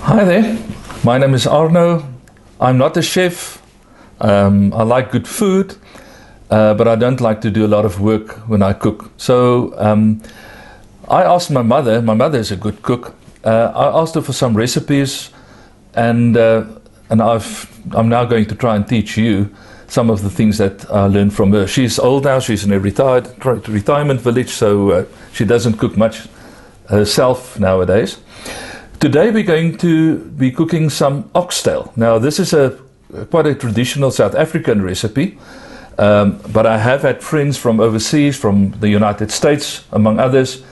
Hi there, my name is Arnau. I'm not a chef. I like good food, but I don't like to do a lot of work when I cook. So I asked my mother is a good cook. I asked her for some recipes, and I'm now going to try and teach you some of the things that I learned from her. She's old now, she's in a retirement village, so she doesn't cook much herself nowadays. Today we're going to be cooking some oxtail. Now this is quite a traditional South African recipe, but I have had friends from overseas, from the United States among others,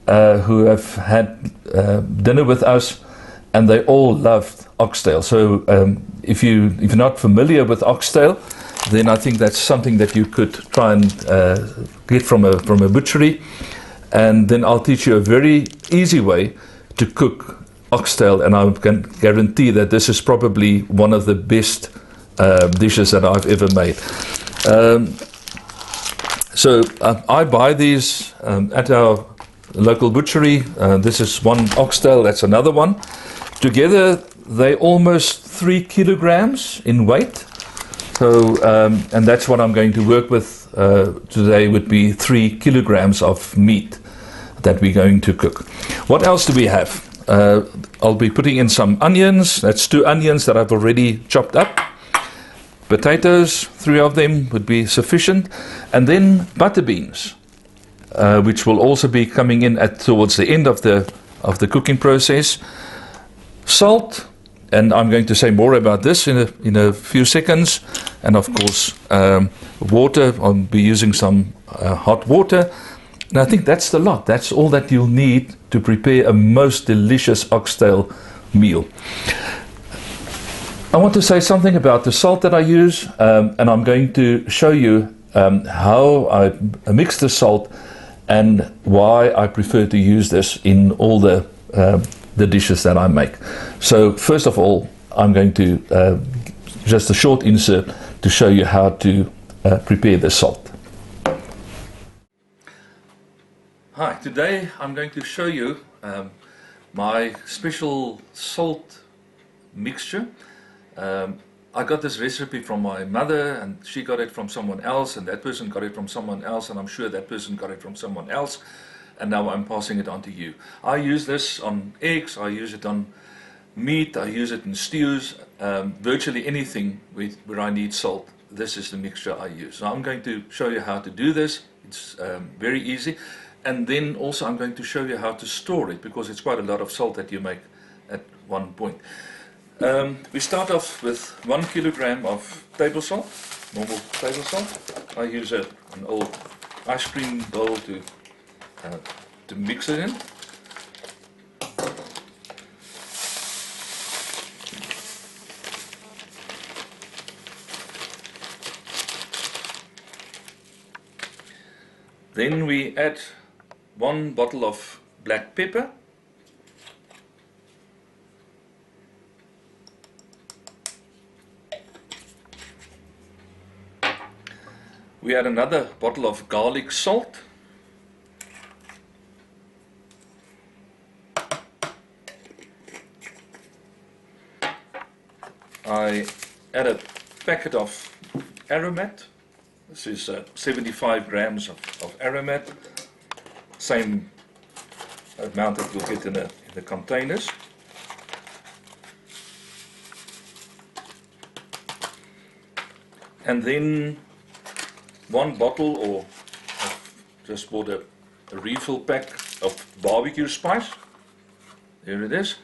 who have had dinner with us, and they all loved oxtail. So if you're not familiar with oxtail, then I think that's something that you could try and get from a butchery, and then I'll teach you a very easy way to cook oxtail, and I can guarantee that this is probably one of the best dishes that I've ever made. So I buy these at our local butchery. This is one oxtail, that's another one. Together they almost 3 kilograms in weight. So and that's what I'm going to work with today, would be 3 kilograms of meat that we're going to cook. What else do we have? I'll be putting in some onions. That's 2 onions that I've already chopped up. Potatoes, 3 of them would be sufficient. And then butter beans, which will also be coming in towards the end of the cooking process. Salt, and I'm going to say more about this in a few seconds. And of course, water. I'll be using some hot water. And I think that's the lot. That's all that you'll need to prepare a most delicious oxtail meal. I want to say something about the salt that I use, and I'm going to show you how I mix the salt and why I prefer to use this in all the dishes that I make. So first of all, I'm going to just a short insert to show you how to prepare the salt. Hi, today I'm going to show you my special salt mixture. I got this recipe from my mother, and she got it from someone else, and that person got it from someone else, and I'm sure that person got it from someone else, and now I'm passing it on to you. I use this on eggs, I use it on meat, I use it in stews, virtually anything where I need salt. This is the mixture I use. So I'm going to show you how to do this. It's very easy. And then also I'm going to show you how to store it, because it's quite a lot of salt that you make at one point. We start off with 1 kilogram of table salt, normal table salt. I use an old ice cream bowl to mix it in. Then we add 1 bottle of black pepper. We add another bottle of garlic salt. I add a packet of aromat. This is 75 grams of aromat. Same amount that you'll get in the containers. And then 1 bottle, or I've just bought a refill pack of barbecue spice. There it is.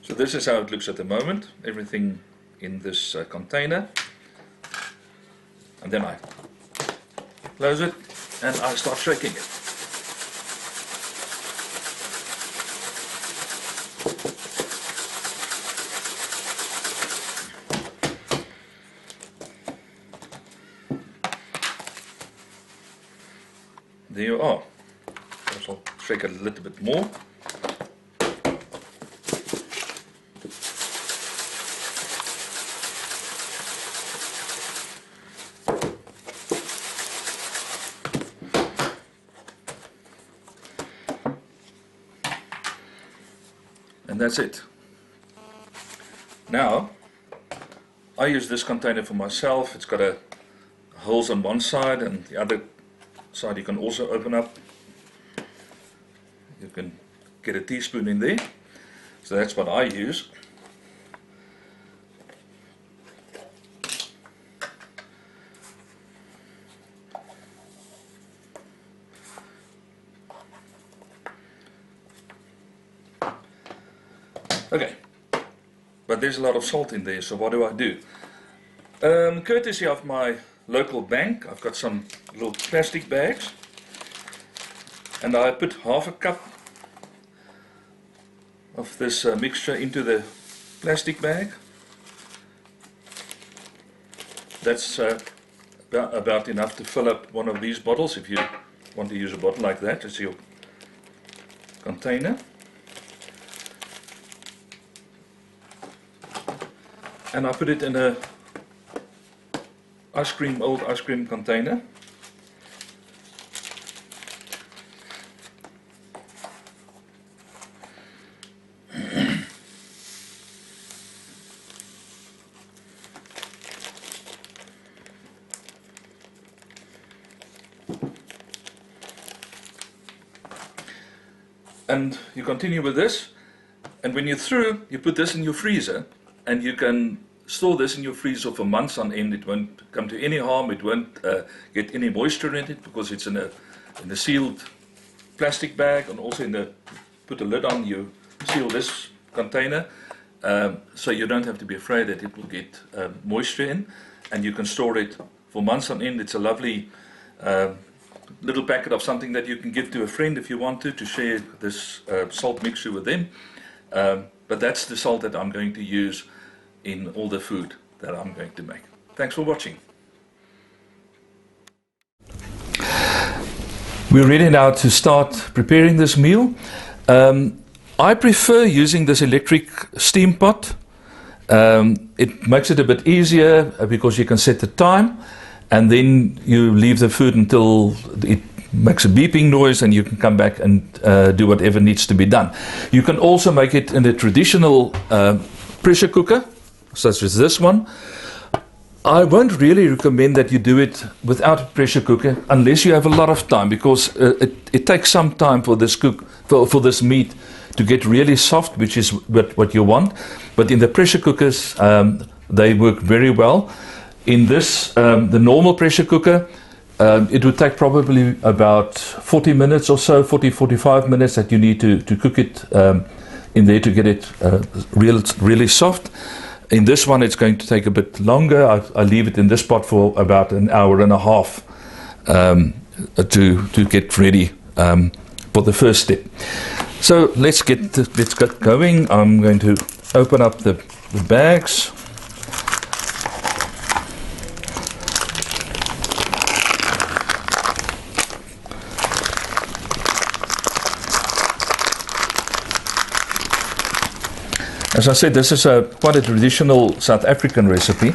So this is how it looks at the moment, everything in this container. And then I close it and I start shaking it. There you are. I'll shake it a little bit more. And that's it. Now, I use this container for myself. It's got holes on one side, and the other side you can also open up. You can get a teaspoon in there. So that's what I use. Okay, but there's a lot of salt in there, so what do? Courtesy of my local bank, I've got some little plastic bags, and I put half a cup of this mixture into the plastic bag. That's about enough to fill up one of these bottles. If you want to use a bottle like that, it's your container. And I put it in a old ice cream container. And you continue with this, and when you're through, you put this in your freezer, and you can store this in your freezer for months on end. It won't come to any harm, it won't get any moisture in it, because it's in a sealed plastic bag, and also put a lid on, you seal this container, so you don't have to be afraid that it will get moisture in, and you can store it for months on end. It's a lovely little packet of something that you can give to a friend if you want to share this salt mixture with them. But that's the salt that I'm going to use in all the food that I'm going to make. Thanks for watching. We're ready now to start preparing this meal. I prefer using this electric steam pot. It makes it a bit easier because you can set the time, and then you leave the food until it makes a beeping noise, and you can come back and do whatever needs to be done. You can also make it in a traditional pressure cooker, such as this one. I won't really recommend that you do it without a pressure cooker unless you have a lot of time, because it takes some time for this for this meat to get really soft, which is what you want. But in the pressure cookers, they work very well. In this, the normal pressure cooker, it would take probably about 40 minutes or so, 45 minutes that you need to cook it in there to get it really soft. In this one, it's going to take a bit longer. I leave it in this pot for about an hour and a half to get ready for the first step. So let's get going. I'm going to open up the bags. As I said, this is quite a traditional South African recipe.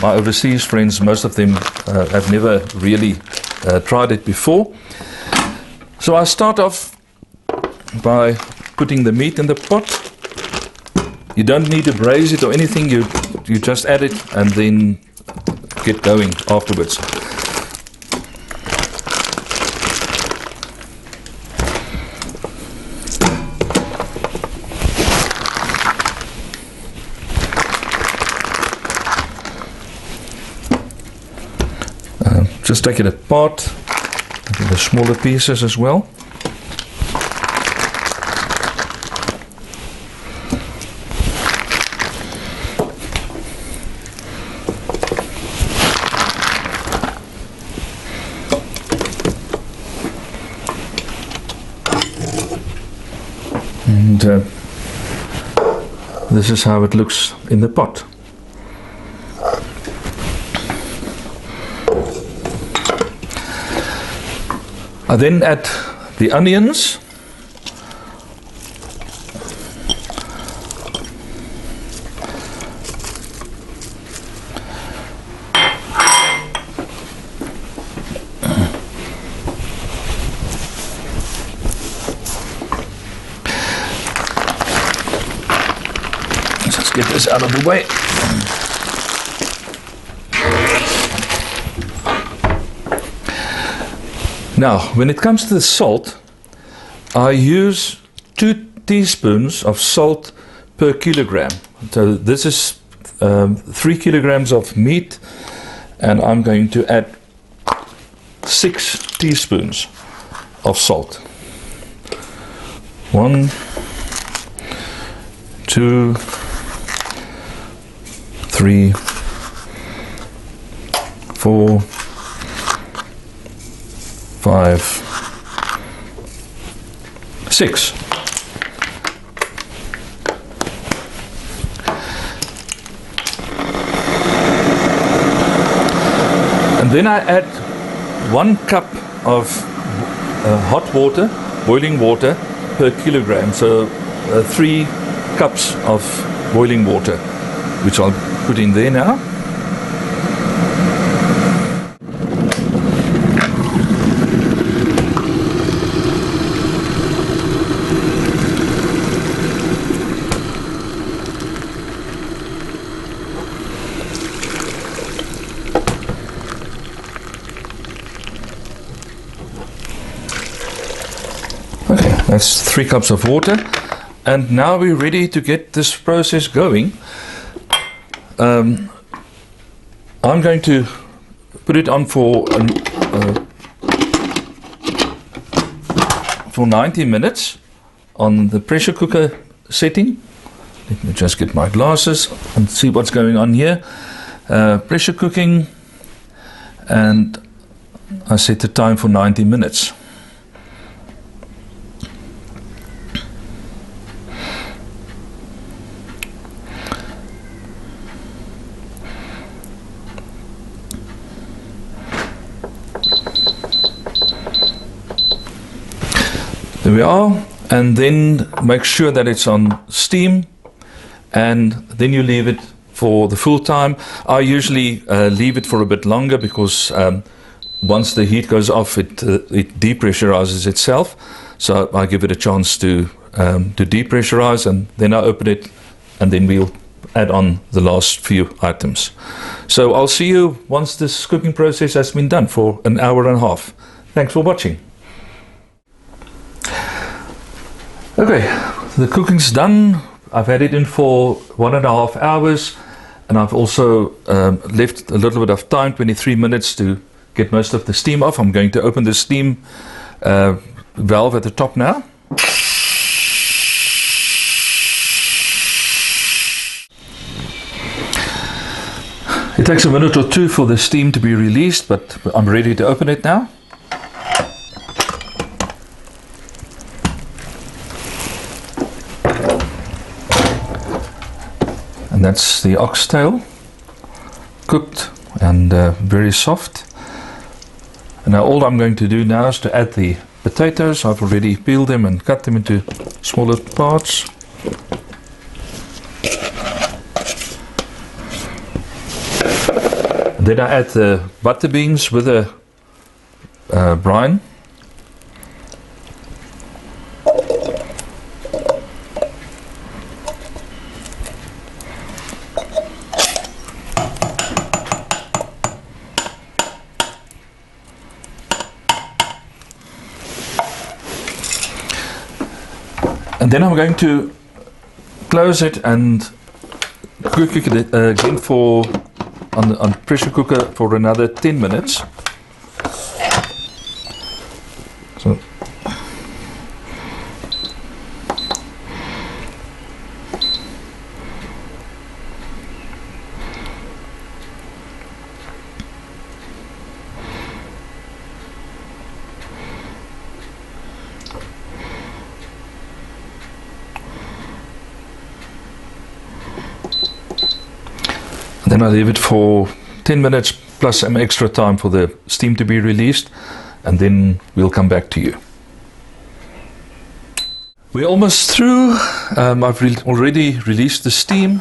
My overseas friends, most of them have never really tried it before. So I start off by putting the meat in the pot. You don't need to braise it or anything, you just add it and then get going afterwards. Just take it apart, into the smaller pieces as well. And this is how it looks in the pot. I then add the onions. Let's get this out of the way. Now, when it comes to the salt, I use 2 teaspoons of salt per kilogram. So this is 3 kilograms of meat, and I'm going to add 6 teaspoons of salt. 1, 2, 3, 4, 5, 6. And then I add 1 cup of hot water, boiling water per kilogram. So 3 cups of boiling water, which I'll put in there now. Okay, that's 3 cups of water, and now we're ready to get this process going. I'm going to put it on for 90 minutes on the pressure cooker setting. Let me just get my glasses and see what's going on here. Pressure cooking, and I set the time for 90 minutes. There we are, and then make sure that it's on steam, and then you leave it for the full time. I usually leave it for a bit longer because once the heat goes off, it depressurizes itself. So I give it a chance to depressurize, and then I open it, and then we'll add on the last few items. So I'll see you once this cooking process has been done for an hour and a half. Thanks for watching. Okay, the cooking's done. I've had it in for 1.5 hours, and I've also left a little bit of time, 23 minutes, to get most of the steam off. I'm going to open the steam valve at the top now. It takes a minute or two for the steam to be released, but I'm ready to open it now. And that's the oxtail, cooked and very soft. And now all I'm going to do now is to add the potatoes. I've already peeled them and cut them into smaller parts. And then I add the butter beans with the brine. And then I'm going to close it and cook it again on pressure cooker for another 10 minutes. So then I leave it for 10 minutes plus some extra time for the steam to be released, and then we'll come back to you. We're almost through. I've already released the steam,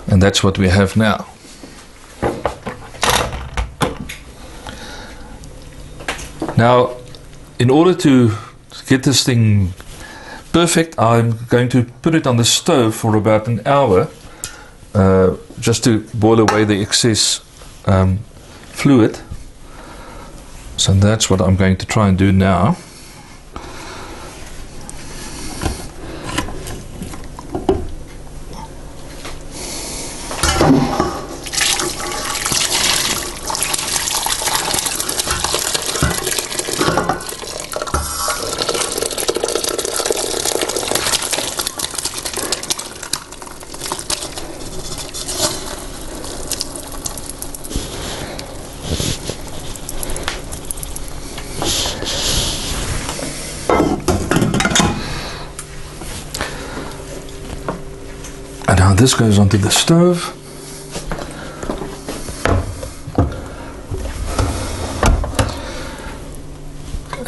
and that's what we have now. Now, in order to get this thing perfect, I'm going to put it on the stove for about an hour, just to boil away the excess fluid. So that's what I'm going to try and do now. And now this goes onto the stove.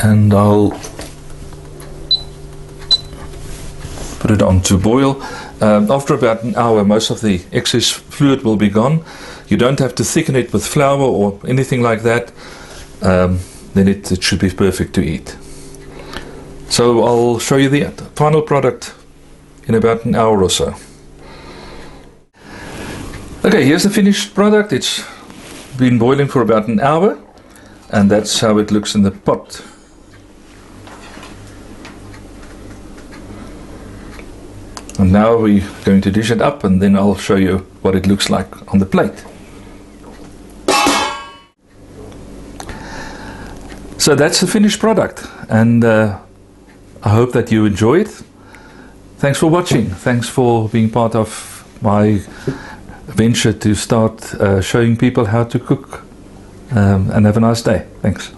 And I'll put it on to boil. After about an hour, most of the excess fluid will be gone. You don't have to thicken it with flour or anything like that. Then it should be perfect to eat. So I'll show you the final product in about an hour or so. Okay, here's the finished product. It's been boiling for about an hour, and that's how it looks in the pot. And now we're going to dish it up, and then I'll show you what it looks like on the plate. So that's the finished product, and I hope that you enjoy it. Thanks for watching. Thanks for being part of my venture to start showing people how to cook, and have a nice day. Thanks.